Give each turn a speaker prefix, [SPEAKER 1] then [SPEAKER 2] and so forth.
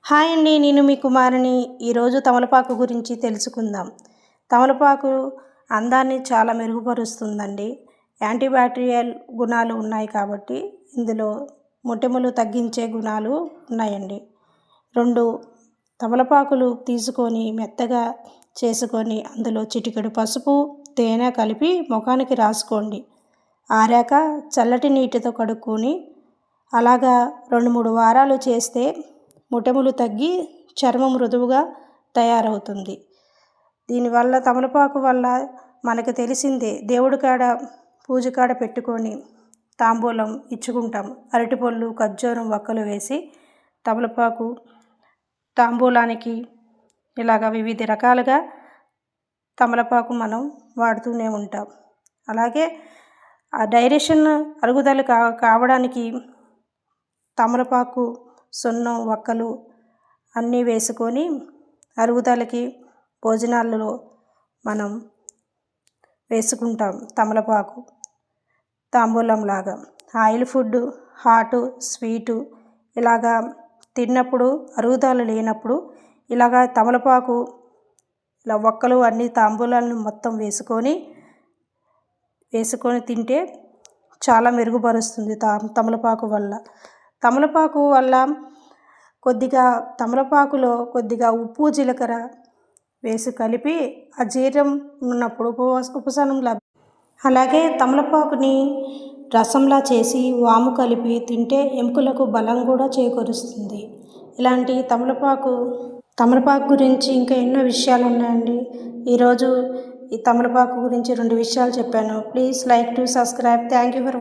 [SPEAKER 1] Hi అండి, నేను మీ కుమారుని. ఈరోజు తమలపాకు గురించి తెలుసుకుందాం. తమలపాకు అందాన్ని చాలా మెరుగుపరుస్తుందండి. యాంటీబ్యాక్టీరియల్ గుణాలు ఉన్నాయి కాబట్టి ఇందులో మొటిమలు తగ్గించే గుణాలు ఉన్నాయండి. 2 తమలపాకులు తీసుకొని మెత్తగా చేసుకొని అందులో చిటికెడు పసుపు, తేనె కలిపి ముఖానికి రాసుకోండి. ఆరాక చల్లటి నీటితో కడుక్కొని అలాగా 2-3 వారాలు చేస్తే మొటిమలు తగ్గి చర్మం మృదువుగా తయారవుతుంది. దీనివల్ల తమలపాకు వల్ల మనకు తెలిసిందే, దేవుడి కాడ పూజ కాడ పెట్టుకొని తాంబూలం ఇచ్చుకుంటాం. అరటిపళ్ళు, ఖర్జూరం వక్కలు వేసి తమలపాకు తాంబూలానికి ఇలాగ వివిధ రకాలుగా తమలపాకు మనం వాడుతూనే ఉంటాం. అలాగే ఆ డైజెషన్ అరుగుదల కావడానికి తమలపాకు, సున్నం, వక్కలు అన్నీ వేసుకొని అరుగుదలకి భోజనాలలో మనం వేసుకుంటాం. తమలపాకు తాంబూలంలాగా ఆయిల్ ఫుడ్, హాటు, స్వీటు ఇలాగా తిన్నప్పుడు, అరుగుదల లేనప్పుడు ఇలాగా తమలపాకు ఇలా వక్కలు అన్ని తాంబూలాలను మొత్తం వేసుకొని తింటే చాలా మెరుగుపరుస్తుంది తమలపాకు వల్ల. తమలపాకు వల్ల తమలపాకులో కొద్దిగా ఉప్పు, జీలకర్ర వేసి కలిపి అజీర్ణం ఉన్నప్పుడు ఉపశమనం అలాగే తమలపాకుని రసంలా చేసి వాము కలిపి తింటే ఎముకలకు బలం కూడా చేకూరుస్తుంది. ఇలాంటి తమలపాకు గురించి ఇంకా ఎన్నో విషయాలు ఉన్నాయండి. ఈరోజు ఈ తమలపాకు గురించి 2 విషయాలు చెప్పాను. Please like to subscribe. Thank you for